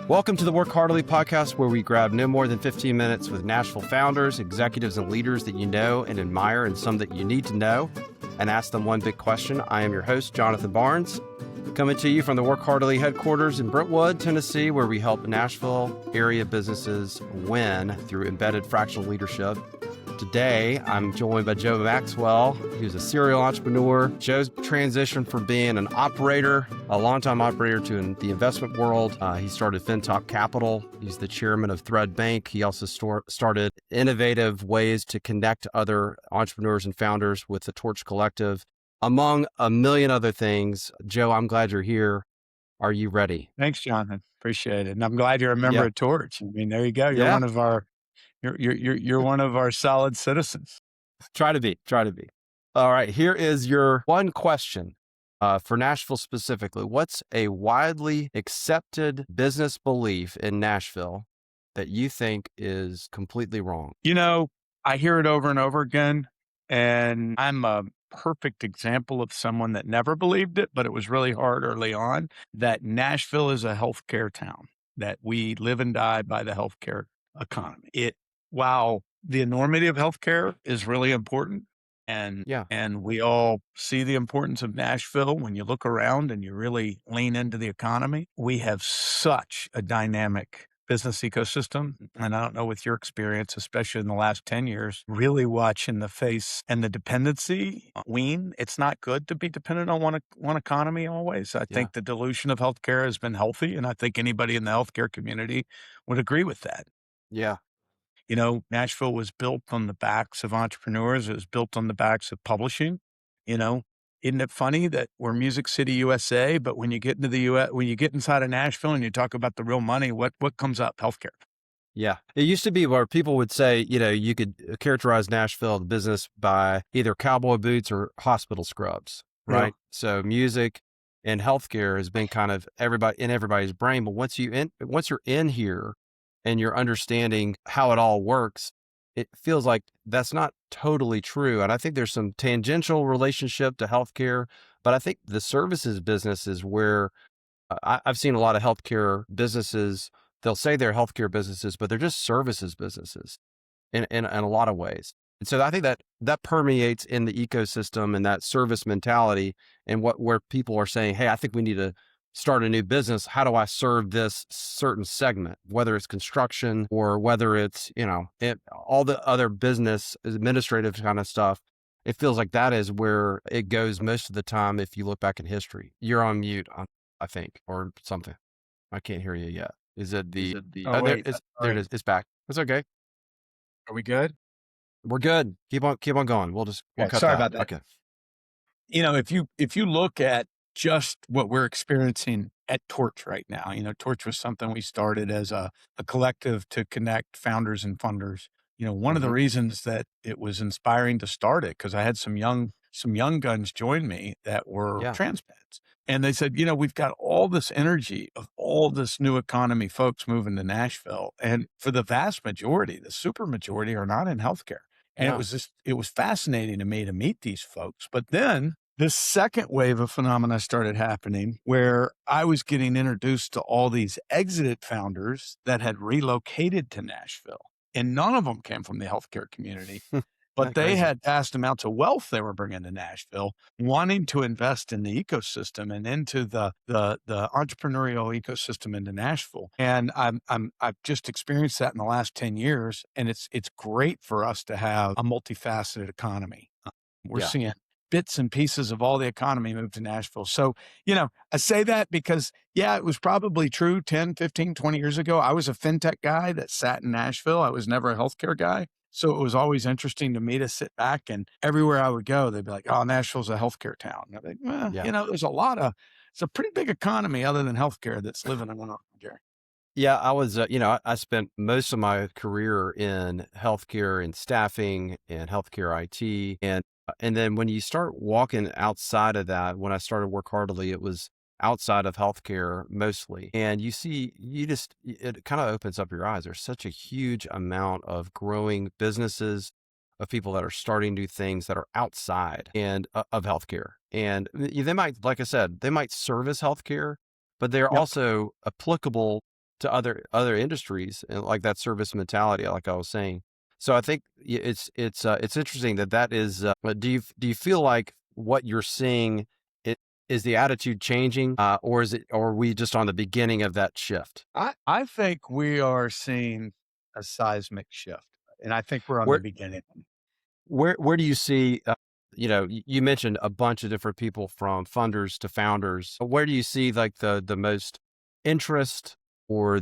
Welcome to the Work Heartily podcast, where we grab no more than 15 minutes with Nashville founders, executives, and leaders that you know and admire and some that you need to know, and ask them one big question. I am your host, Jonathan Barnes, coming to you from the Work Heartily headquarters in Brentwood, Tennessee, where we help Nashville area businesses win through embedded fractional leadership. Today, I'm joined by Joe Maxwell, who's a serial entrepreneur. Joe's transitioned from being an operator, a longtime operator, to the investment world. He started FinTop Capital. He's the chairman of Thread Bank. He also started innovative ways to connect other entrepreneurs and founders with the Torch Collective, among a million other things. Joe, I'm glad you're here. Are you ready? Thanks, Jonathan. Appreciate it. And I'm glad you're a member of Torch. I mean, there you go. You're one of our You're one of our solid citizens. Try to be. All right. Here is your one question for Nashville specifically. What's a widely accepted business belief in Nashville that you think is completely wrong? You know, I hear it over and over again, and I'm a perfect example of someone that never believed it, but it was really hard early on, that Nashville is a healthcare town, that we live and die by the healthcare economy. While the enormity of healthcare is really important, and we all see the importance of Nashville when you look around and you really lean into the economy, we have such a dynamic business ecosystem. And I don't know, with your experience, especially in the last 10 years, really watching the face and the dependency wean. It's not good to be dependent on one economy always. I think the dilution of healthcare has been healthy, and I think anybody in the healthcare community would agree with that. Yeah. You know, Nashville was built on the backs of entrepreneurs. It was built on the backs of publishing. You know, isn't it funny that we're Music City, USA, but when you get into the US, when you get inside of Nashville and you talk about the real money, what comes up? Healthcare. Yeah. It used to be where people would say, you know, you could characterize Nashville, the business, by either cowboy boots or hospital scrubs, right? Yeah. So music and healthcare has been kind of everybody's brain. But once you're in here, and you're understanding how it all works, it feels like that's not totally true. And I think there's some tangential relationship to healthcare, but I think the services business is where I've seen a lot of healthcare businesses. They'll say they're healthcare businesses, but they're just services businesses in a lot of ways. And so I think that permeates in the ecosystem and that service mentality, and where people are saying, hey, I think we need to start a new business. How do I serve this certain segment, whether it's construction or whether it's, all the other business administrative kind of stuff. It feels like that is where it goes most of the time. If you look back in history, you're on mute, I think, or something. I can't hear you yet. Is it the, there it is. It's back. It's okay. Are we good? We're good. Keep on going. We'll cut sorry that. about that. Okay. You know, if you look at just what we're experiencing at Torch right now, Torch was something we started as a collective to connect founders and funders. One of the reasons that it was inspiring to start it, because I had some young guns join me that were transplants. And they said, we've got all this energy of all this new economy folks moving to Nashville. And for the vast majority, the super majority, are not in healthcare. And it was fascinating to me to meet these folks. But then this second wave of phenomena started happening, where I was getting introduced to all these exited founders that had relocated to Nashville. And none of them came from the healthcare community, but they had vast amounts of wealth they were bringing to Nashville, wanting to invest in the ecosystem and into the entrepreneurial ecosystem into Nashville. And I've just experienced that in the last 10 years. And it's great for us to have a multifaceted economy. We're seeing bits and pieces of all the economy move to Nashville. So, I say that because, it was probably true 10, 15, 20 years ago. I was a fintech guy that sat in Nashville. I was never a healthcare guy. So it was always interesting to me to sit back, and everywhere I would go, they'd be like, oh, Nashville's a healthcare town. And I'd be like, well, it's a pretty big economy other than healthcare that's living in healthcare. Yeah, I was, I spent most of my career in healthcare and staffing and healthcare IT. And then when you start walking outside of that, when I started Work Heartily, it was outside of healthcare mostly. And it kind of opens up your eyes. There's such a huge amount of growing businesses, of people that are starting new things that are outside of healthcare. And they might, like I said, they might service healthcare, but they're also applicable to other industries and like that service mentality, like I was saying. So I think it's interesting that that is. But do you feel like what you're seeing it is the attitude changing, or is it, or are we just on the beginning of that shift? I think we are seeing a seismic shift, and I think we're on the Where beginning. where do you see? You mentioned a bunch of different people from funders to founders. Where do you see like the most interest or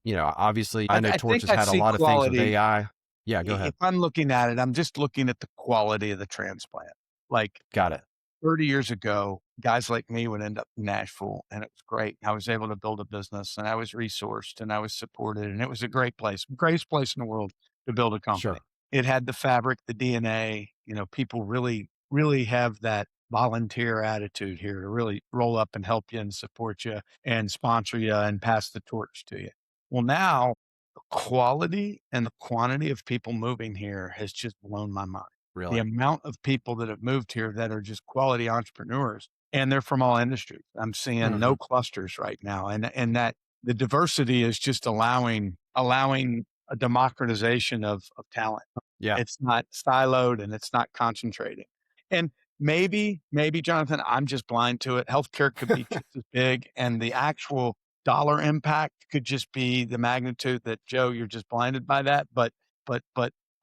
obviously I know I Torch think has I had a see lot of things with quality. AI. Yeah, go If ahead. I'm looking at it, I'm just looking at the quality of the transplant. Like Got it. 30 years ago, guys like me would end up in Nashville, and it was great. I was able to build a business, and I was resourced, and I was supported, and it was a great place, greatest place in the world to build a company. Sure. It had the fabric, the DNA. People really, really have that volunteer attitude here to really roll up and help you and support you and sponsor you and pass the torch to you. Well, now the quality and the quantity of people moving here has just blown my mind. The Really. amount of people that have moved here that are just quality entrepreneurs, and they're from all industries. I'm seeing no Hmm. clusters right now, and that the diversity is just allowing a democratization of talent. Yeah. It's not siloed and it's not concentrating. And maybe Jonathan, I'm just blind to it. Healthcare could be just as big, and the actual dollar impact could just be the magnitude that, Joe, you're just blinded by that. But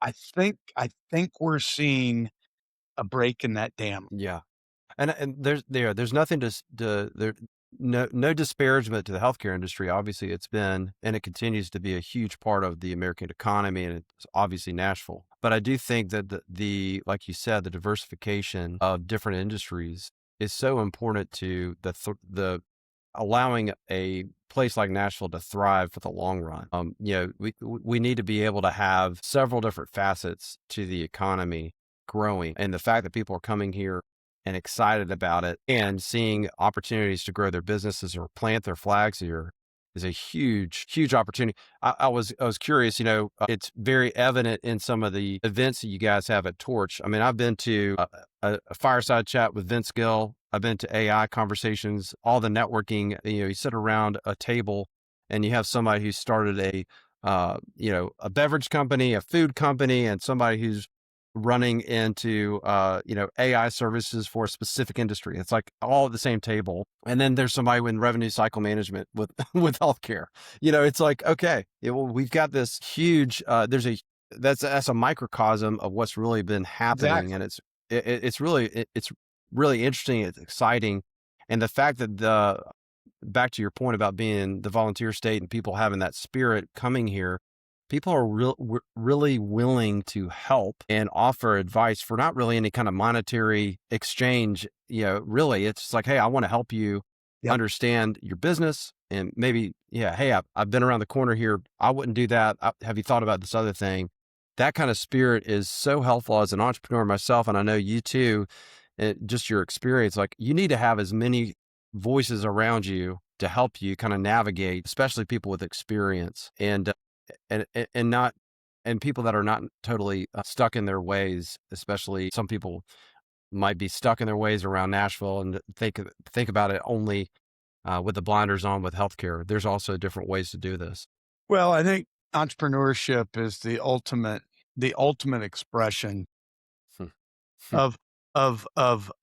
I think we're seeing a break in that dam. Yeah. And there's nothing there no disparagement to the healthcare industry. Obviously, it's been and it continues to be a huge part of the American economy, and it's obviously Nashville. But I do think that the like you said, the diversification of different industries is so important to the allowing a place like Nashville to thrive for the long run. We need to be able to have several different facets to the economy growing, and the fact that people are coming here and excited about it and seeing opportunities to grow their businesses or plant their flags here is a huge, huge opportunity. I was curious, it's very evident in some of the events that you guys have at Torch. I mean, I've been to a fireside chat with Vince Gill. I've been to AI conversations, all the networking, you sit around a table and you have somebody who started a beverage company, a food company, and somebody who's running into AI services for a specific industry. It's like all at the same table. And then there's somebody with revenue cycle management with with healthcare. It's like, okay, well, we've got this huge that's a microcosm of what's really been happening. And Exactly. it's really interesting, it's exciting. And the fact that the back to your point about being the volunteer state and people having that spirit coming here, people are really willing to help and offer advice for not really any kind of monetary exchange. Really, it's just like, hey, I want to help you Yep. understand your business and maybe, yeah, hey, I've been around the corner here. I wouldn't do that. Have you thought about this other thing? That kind of spirit is so helpful as an entrepreneur myself. And I know you too, just your experience, like you need to have as many voices around you to help you kind of navigate, especially people with experience and not and people that are not totally stuck in their ways. Especially some people might be stuck in their ways around Nashville and think about it only with the blinders on with healthcare. There's also different ways to do this. Well, I think entrepreneurship is the ultimate expression Hmm. Hmm. of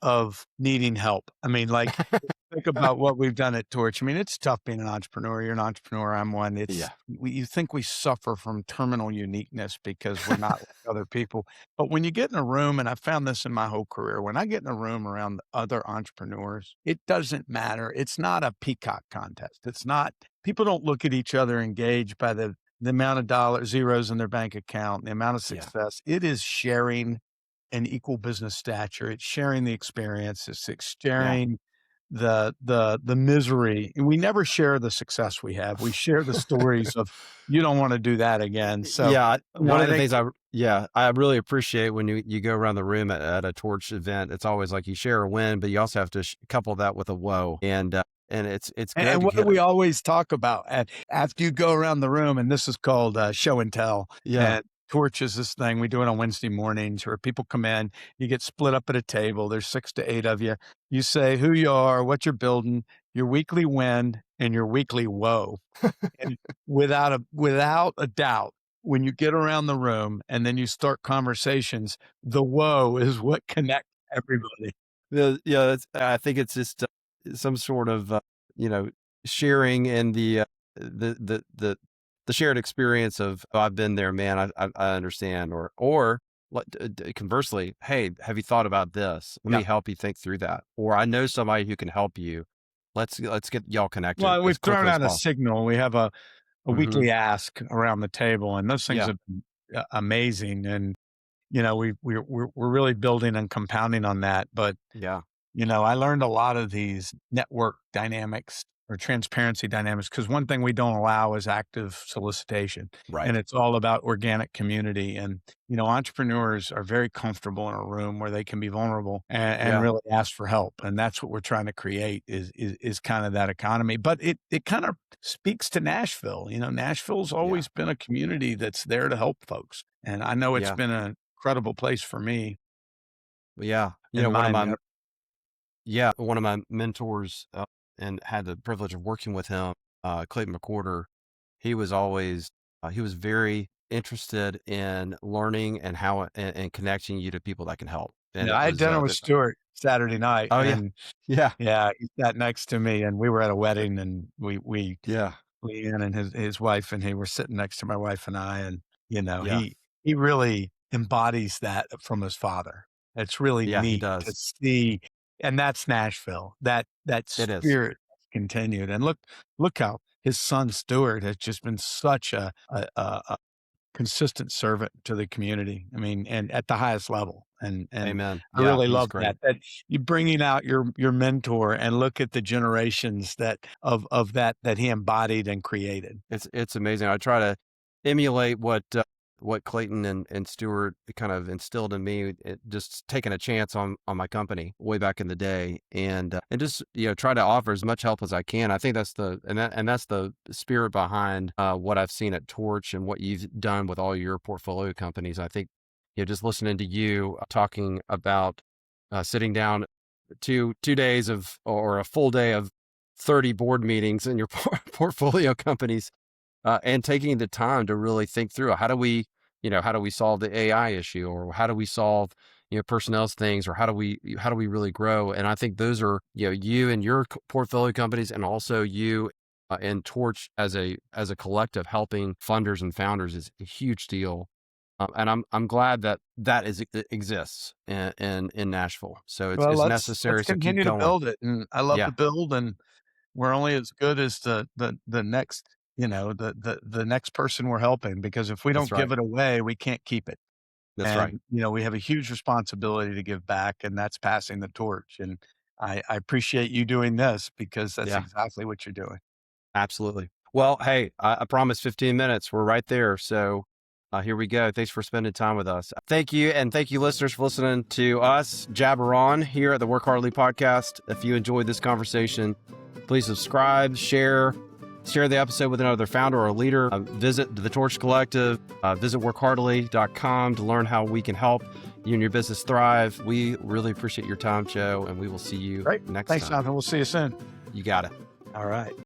of needing help. I mean, like, think about what we've done at Torch. I mean, it's tough being an entrepreneur. You're an entrepreneur. I'm one. Yeah, You think we suffer from terminal uniqueness because we're not like other people. But when you get in a room, and I found this in my whole career, when I get in a room around other entrepreneurs, it doesn't matter. It's not a peacock contest. It's not, people don't look at each other engaged by the amount of dollar zeros in their bank account, the amount of yeah, success. It is sharing an equal business stature. It's sharing the experience. It's yeah. sharing the misery. And we never share the success we have. We share the stories of, you don't want to do that again. So, Yeah, one I of the think, things I really appreciate when you go around the room at a Torch event. It's always like you share a win, but you also have to couple that with a woe, and it's good and to what do get we always talk about after you go around the room? And this is called show and tell. yeah, And Torch is this thing we do it on Wednesday mornings where people come in, you get split up at a table. There's 6 to 8 of you. You say who you are, what you're building, your weekly win, and your weekly woe. And without a doubt, when you get around the room and then you start conversations, the woe is what connects everybody. Yeah, I think it's just some sort of you know, sharing and the the the the shared experience of, oh, I've been there, man. I understand. Or conversely, hey, have you thought about this? Let Yeah. me help you think through that. Or I know somebody who can help you. Let's get y'all connected Well, as we've thrown quickly as out a possible. signal. We have a Hmm. weekly ask around the table, and those things Yeah, have been amazing. And we're really building and compounding on that. But yeah, I learned a lot of these network dynamics or transparency dynamics because one thing we don't allow is active solicitation, and right. it's all about organic community. And entrepreneurs are very comfortable in a room where they can be vulnerable and Yeah, really ask for help, and that's what we're trying to create is kind of that economy. But it kind of speaks to Nashville. Nashville's yeah, always been a community that's there to help folks, and I know it's yeah, been an incredible place for me yeah. and mine. One of my mentors, and had the privilege of working with him, Clayton McCorder. He was very interested in learning and and connecting you to people that can help. And Yeah, it I had was, dinner with Stuart Saturday night, oh yeah, and yeah, yeah, he sat next to me, and we were at a wedding, and we yeah, Leanne and his wife and he were sitting next to my wife and I, and yeah, he really embodies that from his father. It's really yeah. He neat to does. see, and that's Nashville. That It is. spirit has continued, and look how his son Stuart has just been such a consistent servant to the community. I mean, and at the highest level. And Amen. I Yeah, really he's love great. that you bringing out your mentor and look at the generations that of that he embodied and created. It's amazing. I try to emulate what Clayton and Stewart kind of instilled in me, just taking a chance on my company way back in the day, and just try to offer as much help as I can. I think that's the spirit behind what I've seen at Torch and what you've done with all your portfolio companies. I think just listening to you talking about sitting down 2 days of or a full day of 30 board meetings in your portfolio companies, and taking the time to really think through how do we solve the AI issue, or how do we solve personnel's things, or how do we really grow? And I think those are you and your portfolio companies, and also you and Torch as a collective helping funders and founders is a huge deal. And I'm glad that exists in Nashville. So Well, it's let's necessary. So keep continue to going. build it, and I love Yeah, to build, and we're only as good as the next, the next person we're helping, because if we that's don't right. give it away, we can't keep it. That's right. And, we have a huge responsibility to give back, and that's passing the torch. And I appreciate you doing this because that's Yeah. exactly what you're doing. Absolutely. Well, hey, I promised 15 minutes. We're right there. So here we go. Thanks for spending time with us. Thank you. And thank you, listeners, for listening to us jabber on here at the Work Hardly podcast. If you enjoyed this conversation, please subscribe, share the episode with another founder or leader. Visit the Torch Collective, visit workhardily.com to learn how we can help you and your business thrive. We really appreciate your time, Joe, and we will see you Great. next Thanks, time. Jonathan. We'll see you soon. You got it. All right.